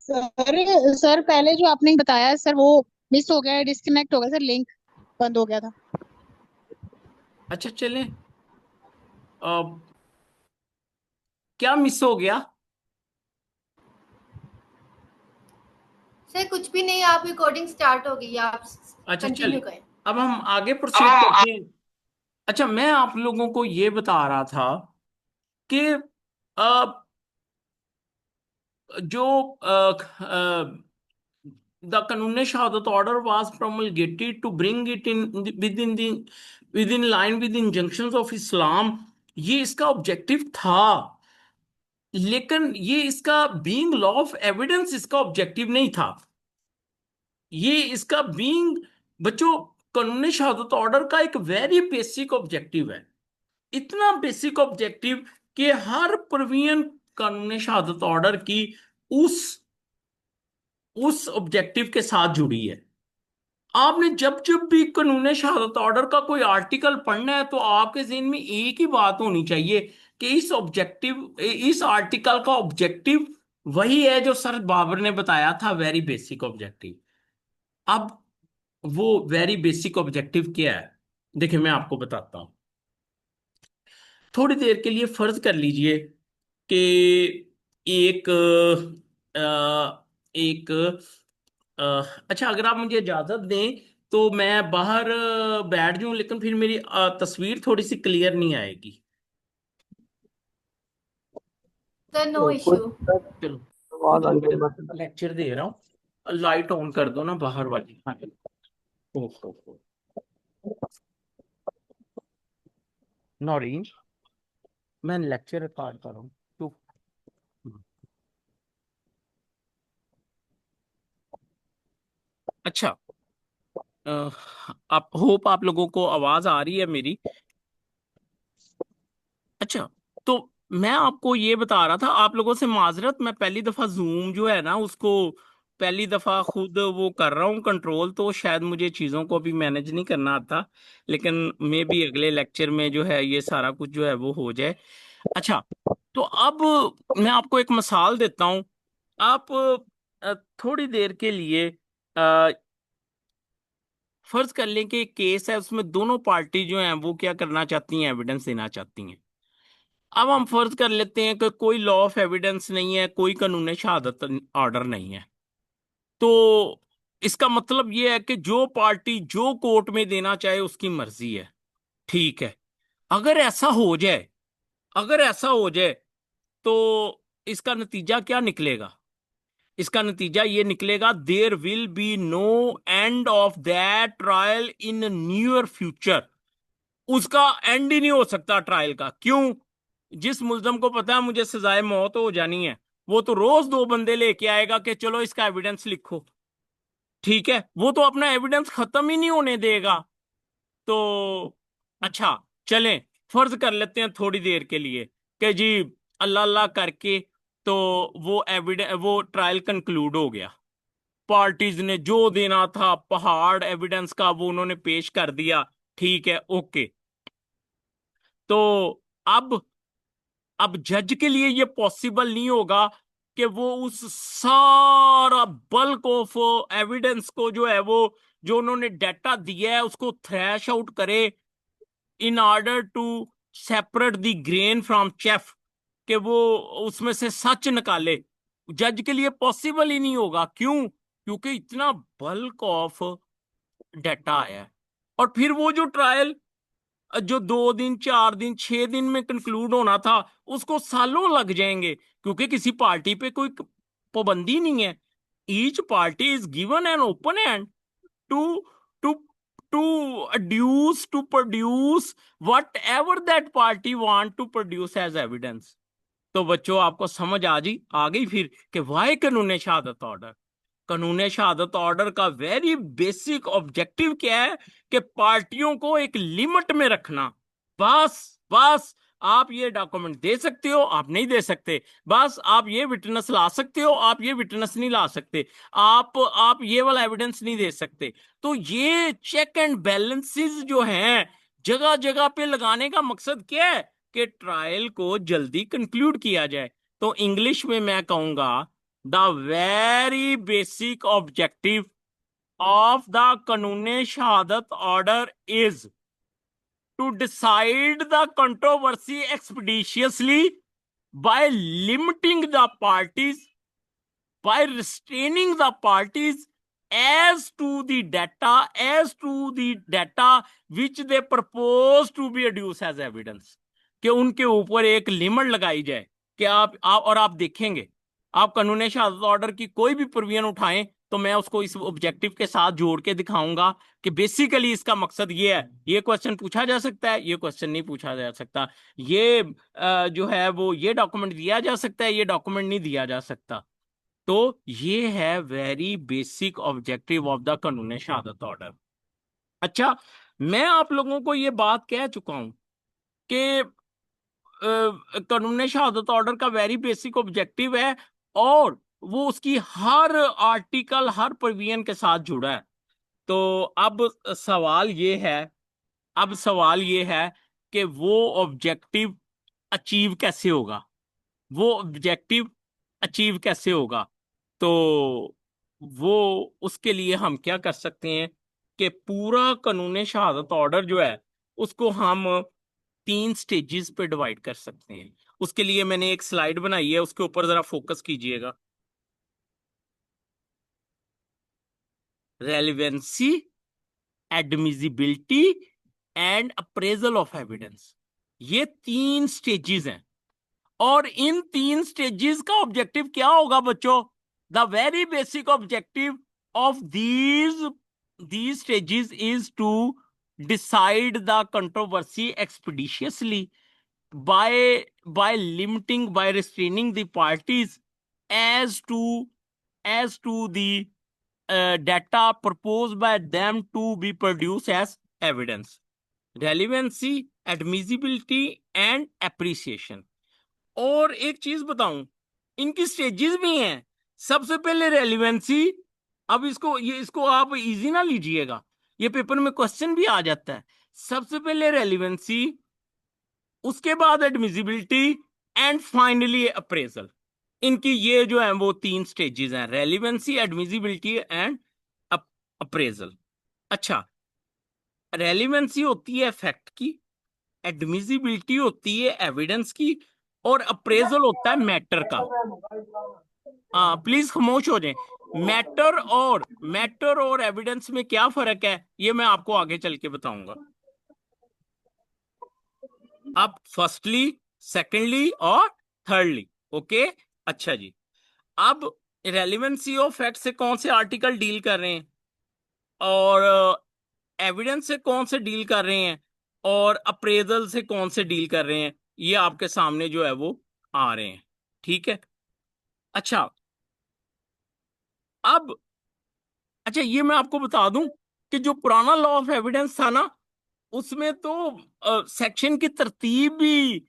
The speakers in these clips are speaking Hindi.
सर सर पहले जो आपने बताया सर वो मिस हो गया है, डिस्कनेक्ट हो गया सर, लिंक बंद हो गया था। अच्छा चलें। अब क्या मिस हो गया? सर कुछ भी नहीं, आप रिकॉर्डिंग स्टार्ट हो गई, आप अच्छा कंटिन्यू चलिए, करें। अब हम आगे प्रोसीड करते हैं। अच्छा, मैं आप लोगों को ये बता रहा था कि अ, जो the Qanun Shahadat order was promulgated to bring it in within line with injunctions of Islam, ये इसका ऑब्जेक्टिव था। लेकिन ये इसका बीइंग लॉ ऑफ एविडेंस इसका ऑब्जेक्टिव नहीं था। ये इसका बीइंग, बच्चों, कानून शहादत ऑर्डर का एक वेरी बेसिक ऑब्जेक्टिव है। इतना बेसिक ऑब्जेक्टिव कि हर प्रोविजन कानून शहादत ऑर्डर की उस उस ऑब्जेक्टिव के साथ जुड़ी है। आपने जब जब भी कानून शहादत ऑर्डर का कोई आर्टिकल पढ़ना है तो आपके जहन में एक ही बात होनी चाहिए कि इस आर्टिकल का ऑब्जेक्टिव वही है जो सर बाबर ने बताया था, वेरी बेसिक ऑब्जेक्टिव। अब वो वेरी बेसिक ऑब्जेक्टिव क्या है, देखिए मैं आपको बताता हूं। थोड़ी देर के लिए फर्ज कर लीजिए कि एक एक अच्छा, अगर आप मुझे इजाजत दें तो मैं बाहर बैठ जाऊं, लेकिन फिर मेरी तस्वीर थोड़ी सी क्लियर नहीं आएगी। सर नो तो कोई इश्यू। दिक्कत, चलो, आवाज आ रही है। मैं लेक्चर दे रहा हूँ, लाइट ऑन कर दो ना बाहर वाली। हाँ। ओहो, नॉरेंज, मैं लेक्चर रिकॉर्ड कर रहा हूँ। तो अच्छा, आप होप आप लोगों को आवाज आ रही है मेरी। अच्छा, तो मैं आपको ये बता रहा था, आप लोगों से माजरत, मैं पहली दफा जूम जो है ना उसको पहली दफा खुद वो कर रहा हूँ कंट्रोल, तो शायद मुझे चीजों को अभी मैनेज नहीं करना आता। लेकिन मे भी अगले लेक्चर में जो है ये सारा कुछ जो है वो हो जाए। अच्छा, तो अब मैं आपको एक मिसाल देता हूँ। आप थोड़ी देर के लिए अ, फर्ज कर लें कि एक केस है, उसमें दोनों पार्टी जो हैं वो क्या करना चाहती हैं, एविडेंस देना चाहती हैं। अब हम फर्ज कर लेते हैं कि कोई लॉ ऑफ एविडेंस नहीं है, कोई कानून शहादत ऑर्डर नहीं है। तो इसका मतलब यह है कि जो पार्टी जो कोर्ट में देना चाहे उसकी मर्जी है। ठीक है। अगर ऐसा हो जाए अगर ऐसा हो जाए तो इसका नतीजा क्या निकलेगा? इसका नतीजा ये निकलेगा, there will be no end of that trial in near future. उसका एंड ही नहीं हो सकता ट्रायल का। क्यों? जिस मुल्जम को पता है मुझे सजाए मौत हो जानी है, वो तो रोज दो बंदे लेके आएगा कि चलो इसका एविडेंस लिखो। ठीक है, वो तो अपना एविडेंस खत्म ही नहीं होने देगा। तो अच्छा, चलें, फर्ज कर लेते हैं थोड़ी देर के लिए कि जी अल्लाह अल्लाह करके तो वो ट्रायल कंक्लूड हो गया। पार्टीज ने जो देना था पहाड़ एविडेंस का वो उन्होंने पेश कर दिया। ठीक है, ओके। तो अब अब जज के लिए ये पॉसिबल नहीं होगा कि वो उस सारा बल्क ऑफ एविडेंस को जो है वो जो उन्होंने डाटा दिया है उसको थ्रैश आउट करे in order to separate the grain from chaff, कि वो उसमें से सच निकाले। जज के लिए पॉसिबल ही नहीं होगा। क्यों? क्योंकि इतना बल्क ऑफ डाटा आया है। और फिर वो जो ट्रायल जो 2 दिन 4 दिन 6 दिन में कंक्लूड होना था उसको सालों लग जाएंगे, क्योंकि किसी पार्टी पे कोई पाबंदी नहीं है। Each party is given an open hand to to to to produce whatever that party want to produce as evidence। तो बच्चों, आपको समझ आ गई फिर कि वाई कानून शहादत ऑर्डर। कानून शहादत ऑर्डर का वेरी बेसिक ऑब्जेक्टिव क्या है कि पार्टियों को एक लिमिट में रखना। बस बस, आप ये डॉक्यूमेंट दे सकते हो, आप नहीं दे सकते। बस आप ये विटनेस ला सकते हो, आप ये विटनेस नहीं ला सकते। आप ये वाला एविडेंस नहीं दे सकते। तो ये चेक एंड बैलेंसेस जो हैं जगह जगह पे लगाने का मकसद क्या है कि ट्रायल को जल्दी कंक्लूड किया जाए। तो इंग्लिश में मैं कहूंगा, the very basic objective of the कानूने शहादत order is to decide the controversy expeditiously by limiting the parties, by restraining the parties as to the data which they propose to be adduced as evidence. कि उनके ऊपर एक लिमिट लगाई जाए कि आप देखेंगे, आप कानूनी शहादत ऑर्डर की कोई भी प्रोविजन उठाएं तो मैं उसको इस ऑब्जेक्टिव के साथ जोड़ के दिखाऊंगा कि बेसिकली इसका मकसद ये है। ये क्वेश्चन पूछा जा सकता है, ये क्वेश्चन नहीं पूछा जा सकता, ये जो है वो ये डॉक्यूमेंट दिया जा सकता है, ये डॉक्यूमेंट नहीं दिया जा सकता। तो ये है very basic objective of the कानूनी शहादत ऑर्डर। अच्छा, मैं आप लोगों को ये बात कह चुका हूं कि कानूनी शहादत ऑर्डर का वेरी बेसिक ऑब्जेक्टिव है और वो उसकी हर आर्टिकल, हर प्रोविजन के साथ जुड़ा है। तो अब सवाल ये है कि वो ऑब्जेक्टिव अचीव कैसे होगा, तो वो उसके लिए हम क्या कर सकते हैं कि पूरा कानूनी शहादत ऑर्डर जो है उसको हम 3 स्टेजेस पे डिवाइड कर सकते हैं। उसके लिए मैंने एक स्लाइड बनाई है, उसके ऊपर जरा फोकस कीजिएगा। Relevancy, admissibility and appraisal of evidence, ये 3 स्टेजेस हैं और इन 3 स्टेजेस का ऑब्जेक्टिव क्या होगा बच्चों? The very basic objective of these stages is to decide the controversy expeditiously by restraining the parties as to the data proposed by them to be produced as evidence, relevancy, admissibility and appreciation। और एक चीज बताऊं, इनकी स्टेजेस भी हैं। सबसे पहले रेलिवेंसी, अब इसको आप इजी ना लीजिएगा, ये पेपर में क्वेश्चन भी आ जाता है। सबसे पहले रेलिवेंसी, उसके बाद एडमिसिबिलिटी एंड फाइनली अप्रेजल। इनकी ये जो है वो 3 स्टेजेस हैं, रेलिवेंसी, एडमिसिबिलिटी एंड अप्रेजल। अच्छा, रेलिवेंसी होती है फैक्ट की, एडमिसिबिलिटी होती है एविडेंस की और अप्रेजल होता है मैटर का। प्लीज खामोश हो जाएं। मैटर और एविडेंस में क्या फर्क है ये मैं आपको आगे चल के बताऊंगा। अब फर्स्टली, सेकेंडली और थर्डली, ओके। अच्छा जी, अब रेलिवेंसी ऑफ फैक्ट से कौन से आर्टिकल डील कर रहे हैं और एविडेंस से कौन से डील कर रहे हैं और अप्रेजल से कौन से डील कर रहे हैं, ये आपके सामने जो है वो आ रहे हैं, ठीक है। अच्छा, अब अच्छा ये मैं आपको बता दूं कि जो पुराना लॉ ऑफ एविडेंस था ना, उसमें तो सेक्शन की तरतीब भी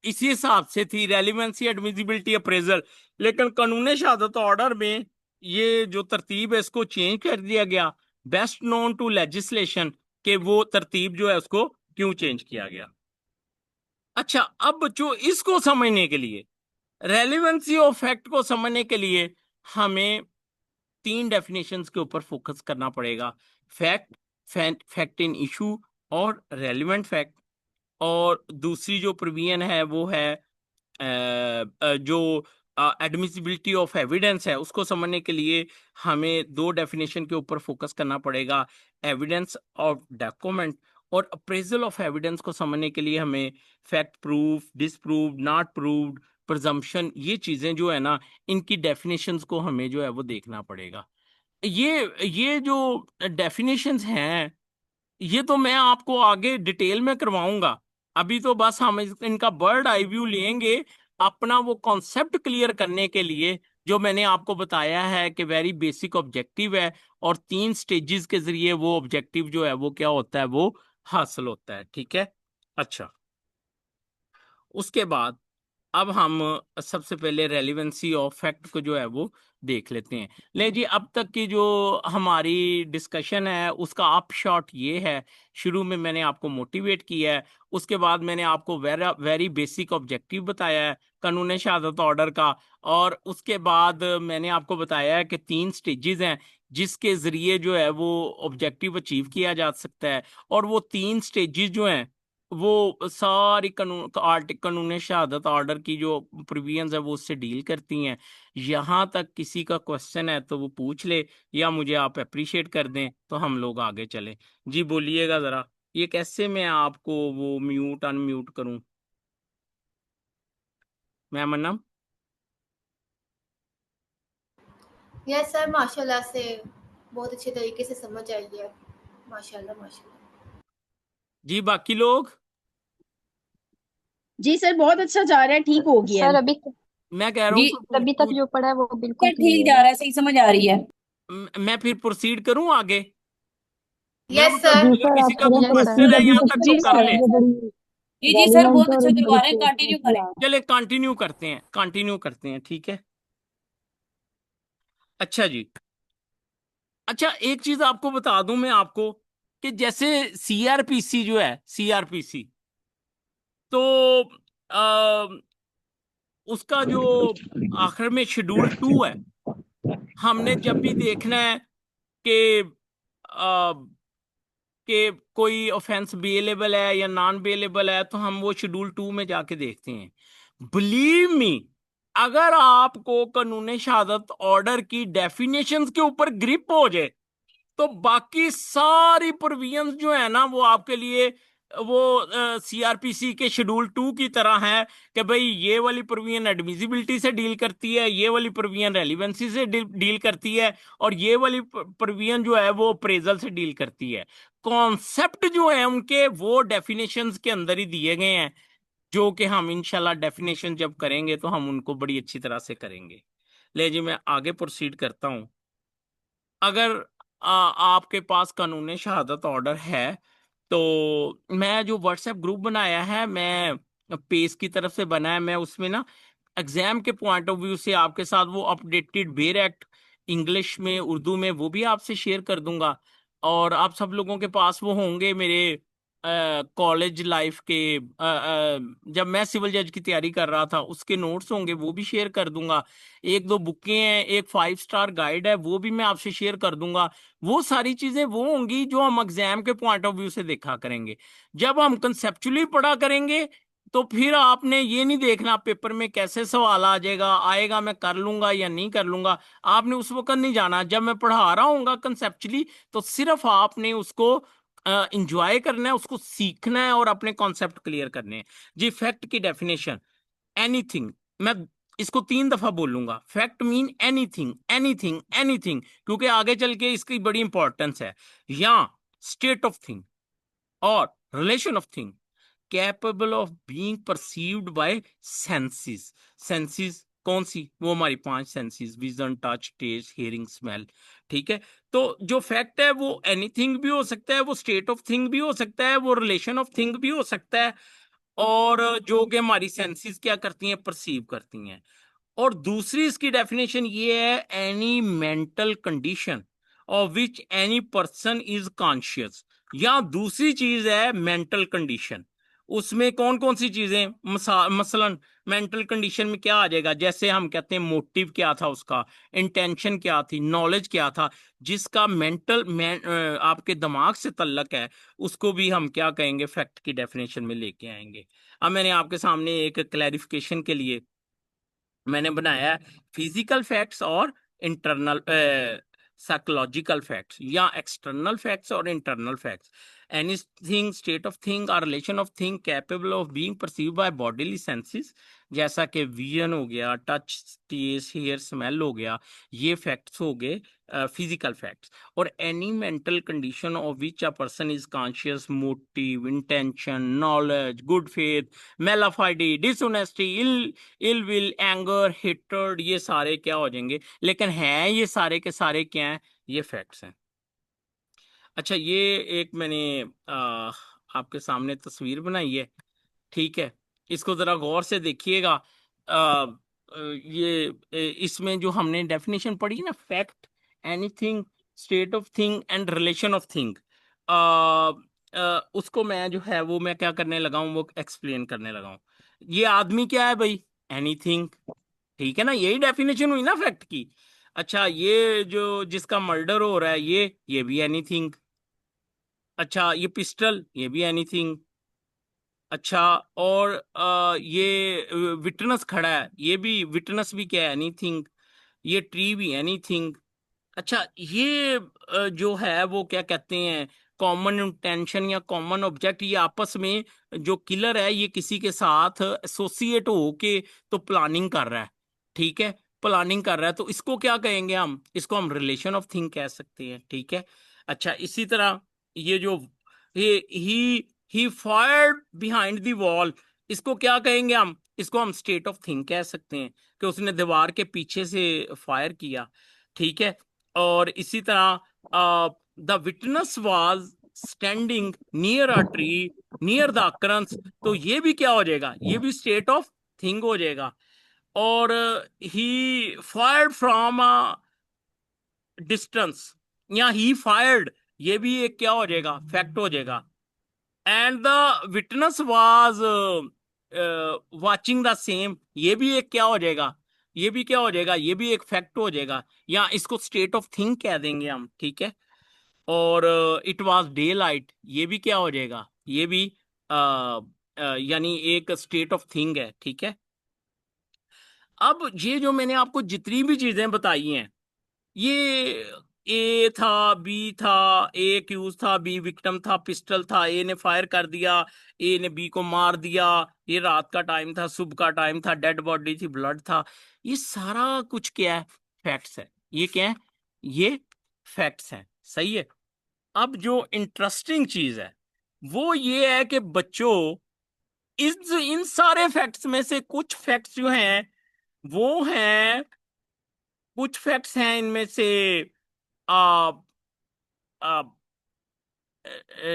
इसी हिसाब से थी, रेलिवेंसी, एडमिसिबिलिटी, अप्रेजल। लेकिन कानूनी शहादत ऑर्डर में ये जो तरतीब है इसको चेंज कर दिया गया, बेस्ट नोन टू लेजिस्लेशन, के वो तरतीब जो है उसको क्यों चेंज किया गया। अच्छा, अब बच्चों इसको समझने के लिए, रेलिवेंसी ऑफ फैक्ट को समझने के लिए हमें 3 डेफिनेशंस के ऊपर फोकस करना पड़ेगा, फैक्ट, फैक्ट इन इशू और रेलिवेंट फैक्ट। और दूसरी जो प्रोविजन है वो है जो एडमिसिबिलिटी ऑफ एविडेंस है, उसको समझने के लिए हमें 2 डेफिनेशन के ऊपर फोकस करना पड़ेगा, एविडेंस ऑफ डॉक्यूमेंट। और अप्रेजल ऑफ एविडेंस को समझने के लिए हमें fact proof, disproved, not proved, presumption, ये चीजें जो है ना, इनकी डेफिनेशंस को हमें जो है वो देखना पड़ेगा। ये जो डेफिनेशंस हैं ये तो मैं आपको आगे डिटेल में करवाऊंगा, अभी तो बस हम इनका बर्ड आई व्यू लेंगे अपना वो कॉन्सेप्ट क्लियर करने के लिए, जो मैंने आपको बताया है कि वेरी बेसिक ऑब्जेक्टिव है और 3 स्टेजेस के जरिए वो ऑब्जेक्टिव जो है वो क्या होता है, वो हासिल होता है, ठीक है। अच्छा, उसके बाद अब हम सबसे पहले रेलिवेंसी ऑफ फैक्ट को जो है वो देख लेते हैं। ले जी, अब तक की जो हमारी डिस्कशन है उसका अपशॉट ये है, शुरू में मैंने आपको मोटिवेट किया है, उसके बाद मैंने आपको वेरी बेसिक ऑब्जेक्टिव बताया है कानून शहादत ऑर्डर का, और उसके बाद मैंने आपको बताया है कि 3 स्टेजेस हैं जिसके जरिए जो है वो ऑब्जेक्टिव अचीव किया जा सकता है। और वो 3 स्टेजेस जो हैं वो सारी कानून शहादत ऑर्डर की जो प्रोविजंस है वो उससे डील करती हैं। यहाँ तक किसी का क्वेश्चन है तो वो पूछ ले, या मुझे आप अप्रिशिएट कर दें तो हम लोग आगे चलें। जी बोलिएगा जरा, ये कैसे मैं आपको वो म्यूट अनम्यूट करूं? मैं मन्ना। यस सर, माशाल्लाह से बहुत अच्छे तरीके से समझ आई है। माशाल्लाह माशाल्लाह। जी बाकी लोग? जी सर, बहुत अच्छा जा रहा है, ठीक हो गया सर है। अभी मैं कह रहा जी हूँ अभी तक जो पढ़ा है वो बिल्कुल सर, ठीक क्लियर जा है। रहा है, सही समझ आ रही है। मैं फिर प्रोसीड करूं आगे? मैं यस मतलब सर। जी अगर सर, किसी आप का कोई यस सर। क्वेश्चन है यहाँ तक तो जी कर सर। ले। जी जी सर, बहुत अच्छा करवा रहे हैं, कंटिन्यू करें। चले कंटिन्यू करते हैं, कंटिन्यू करते हैं, ठीक है। अच्छा जी, अच्छा एक चीज आपको बता दूं मैं आपको कि जैसे सीआरपीसी जो है, सीआरपीसी तो आ, उसका जो आखिर में शेड्यूल 2 है, हमने जब भी देखना है कि आ, कि कोई ऑफेंस बेलेबल है या नॉन बेलेबल है तो हम वो शेड्यूल 2 में जाके देखते हैं। बिलीव मी, अगर आपको कानून शहादत ऑर्डर की डेफिनेशंस के ऊपर ग्रिप हो जाए तो बाकी सारी प्रोविजंस जो है ना वो आपके लिए वो सीआरपीसी के शेड्यूल 2 की तरह है कि भाई ये वाली प्रोविजन एडमिसिबिलिटी से डील करती है, ये वाली प्रोविजन रेलिवेंसी से डील करती है, और ये वाली प्रोविजन जो है वो अप्रेजल से डील करती है। कॉन्सेप्ट जो है उनके वो डेफिनेशंस के अंदर ही दिए गए हैं, जो कि हम इंशाल्लाह डेफिनेशन जब करेंगे तो हम उनको बड़ी अच्छी तरह से करेंगे। ले जी, मैं आगे प्रोसीड करता हूं। अगर आपके पास कानून शहादत ऑर्डर है तो मैं जो व्हाट्सएप ग्रुप बनाया है, मैं पेज की तरफ से बना है, मैं उसमें ना एग्जाम के पॉइंट ऑफ व्यू से आपके साथ वो अपडेटेड बेर एक्ट इंग्लिश में उर्दू में वो भी आपसे शेयर कर दूंगा। और आप सब लोगों के पास वो होंगे मेरे कॉलेज लाइफ के जब मैं सिविल जज की तैयारी कर रहा था उसके नोट्स होंगे, वो भी शेयर कर दूंगा। एक दो बुकें हैं, एक 5 स्टार गाइड है, वो भी मैं आपसे शेयर कर दूंगा। वो सारी चीजें वो होंगी जो हम एग्जाम के पॉइंट ऑफ व्यू से देखा करेंगे। जब हम कंसेप्चुअली पढ़ा करेंगे तो फिर आपने ये नहीं देखना पेपर में कैसे सवाल आ जाएगा, आएगा मैं कर लूंगा या नहीं कर लूंगा। आपने उस वक्त नहीं जाना, जब मैं पढ़ा रहा हूँ कंसेप्चुअली तो सिर्फ आपने उसको इंजॉय करना है, उसको सीखना है और अपने कॉन्सेप्ट क्लियर करने हैं। जी, फैक्ट की डेफिनेशन, एनीथिंग, मैं इसको 3 दफा बोलूंगा, fact mean anything, anything, anything, क्योंकि आगे चल के इसकी बड़ी इंपॉर्टेंस है। या स्टेट ऑफ थिंग और relation of thing capable of being perceived by senses. Senses कौन सी? वो हमारी 5 senses, vision, touch, taste, hearing, smell. ठीक है, तो जो फैक्ट है वो एनीथिंग भी हो सकता है, वो स्टेट ऑफ थिंग भी हो सकता है, वो रिलेशन ऑफ थिंग भी हो सकता है, और जो कि हमारी सेंसेस क्या करती हैं, परसीव करती हैं। और दूसरी इसकी डेफिनेशन ये है, any mental condition of which any person is conscious. या दूसरी चीज है मेंटल कंडीशन, उसमें कौन कौन सी चीजें, मसलन मेंटल कंडीशन में क्या आ जाएगा, जैसे हम कहते हैं मोटिव क्या था उसका, इंटेंशन क्या थी, नॉलेज क्या था, जिसका आपके दिमाग से तल्लक है, उसको भी हम क्या कहेंगे, फैक्ट की डेफिनेशन में लेके आएंगे। अब मैंने आपके सामने एक क्लैरिफिकेशन के लिए मैंने बनाया फिजिकल फैक्ट्स और इंटरनल साइकोलॉजिकल फैक्ट्स, या एक्सटर्नल फैक्ट्स और internal facts. Anything, state of thing और relation of thing capable of being perceived by bodily senses, जैसा कि विजन हो गया, टच, टेस्ट, हेयर, स्मेल हो गया, ये फैक्ट्स हो गए फिजिकल फैक्ट्स। और any mental condition of which a person is conscious, motive, intention, knowledge, good faith, mala fide, dishonesty, ill will, anger, hatred, ये सारे क्या हो जाएंगे, लेकिन हैं ये सारे के सारे क्या हैं, ये फैक्ट्स हैं। अच्छा, ये एक मैंने आपके सामने तस्वीर बनाई है, ठीक है, इसको जरा गौर से देखिएगा। इसमें जो हमने डेफिनेशन पढ़ी ना, fact, anything, state of thing and relation of thing, उसको मैं जो है वो मैं क्या करने लगा हूँ, वो एक्सप्लेन करने लगा हूँ। ये आदमी क्या है भाई? एनीथिंग, ठीक है ना, यही डेफिनेशन हुई ना फैक्ट की। अच्छा, ये जो जिसका मर्डर हो रहा है ये भी एनीथिंग। अच्छा, ये पिस्टल, ये भी एनीथिंग। अच्छा, और ये विटनेस खड़ा है, ये भी विटनेस भी क्या है? एनीथिंग। ये ट्री भी एनीथिंग। अच्छा, ये जो है वो क्या कहते हैं, कॉमन इंटेंशन या कॉमन ऑब्जेक्ट, ये आपस में जो किलर है ये किसी के साथ एसोसिएट होके तो प्लानिंग कर रहा है, ठीक है, प्लानिंग कर रहा है, तो इसको क्या कहेंगे हम? इसको हम रिलेशन ऑफ थिंग कह सकते हैं, ठीक है। अच्छा, इसी तरह ये जो ही फायर्ड बिहाइंड द वॉल, इसको क्या कहेंगे हम? इसको हम स्टेट ऑफ थिंग कह सकते हैं कि उसने दीवार के पीछे से फायर किया, ठीक है। और इसी तरह the witness was standing near a tree near the occurrence, तो ये भी क्या हो जाएगा? ये भी स्टेट ऑफ थिंग हो जाएगा। और ही फायर्ड फ्रॉम अ डिस्टेंस, या ही फायर्ड, ये भी एक क्या हो जाएगा? फैक्ट हो जाएगा। And the witness was watching the same, ये भी एक क्या हो जाएगा? ये भी क्या हो जाएगा? ये भी एक फैक्ट हो जाएगा, या इसको स्टेट ऑफ थिंग कह देंगे हम, ठीक है। और इट वाज डे लाइट, ये भी क्या हो जाएगा? ये भी यानी एक स्टेट ऑफ थिंग है, ठीक है। अब ये जो मैंने आपको जितनी भी चीजें बताई हैं, ये ए था, बी था, ए एक्यूज था, बी विक्टिम था, पिस्टल था, ए ने फायर कर दिया, ए ने बी को मार दिया, ये रात का टाइम था, सुबह का टाइम था, डेड बॉडी थी, ब्लड था, ये सारा कुछ क्या है? फैक्ट्स है। ये क्या है? ये फैक्ट्स हैं, सही है। अब जो इंटरेस्टिंग चीज है वो ये है कि बच्चों, इन सारे फैक्ट्स में से कुछ फैक्ट्स जो हैं वो हैं, कुछ फैक्ट्स हैं इनमें से आ,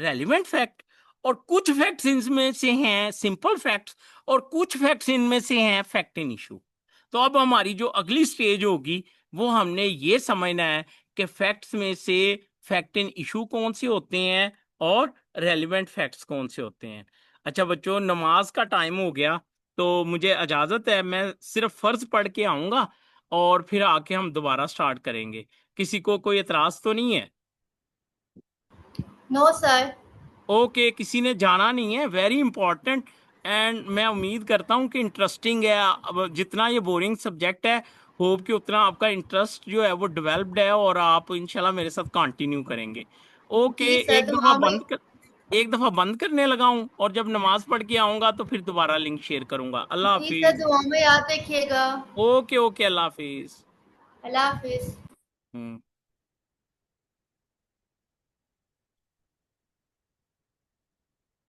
रेलिवेंट फैक्ट, और कुछ फैक्ट्स इनमें से हैं सिंपल फैक्ट्स, और कुछ फैक्ट्स इनमें से हैं फैक्ट इन इशू। तो अब हमारी जो अगली स्टेज होगी वो हमने ये समझना है कि फैक्ट्स में से फैक्ट इन इशू कौन से होते हैं और रेलिवेंट फैक्ट्स कौन से होते हैं। अच्छा बच्चों, नमाज का टाइम हो गया, तो मुझे इजाजत है, मैं सिर्फ फर्ज पढ़ के आऊंगा और फिर आके हम दोबारा स्टार्ट करेंगे। किसी को कोई एतराज तो नहीं है? No sir. ओके, किसी ने जाना नहीं है, वेरी इंपॉर्टेंट। एंड मैं उम्मीद करता हूँ कि इंटरेस्टिंग है। अब जितना ये बोरिंग सब्जेक्ट है, होप कि उतना आपका इंटरेस्ट जो है वो डेवलप्ड है और आप इंशाल्लाह मेरे साथ कंटिन्यू करेंगे। ओके, जी सर, दुआ में। एक दफा बंद करने लगा हूँ, और जब नमाज पढ़ के आऊंगा तो फिर दोबारा लिंक शेयर करूंगा। अल्लाह जी सर, हाफिज। दुआ में याद रखिएगा। ओके ओके, अल्लाह हाफिज। अल्लाह हाफिज। हम्म।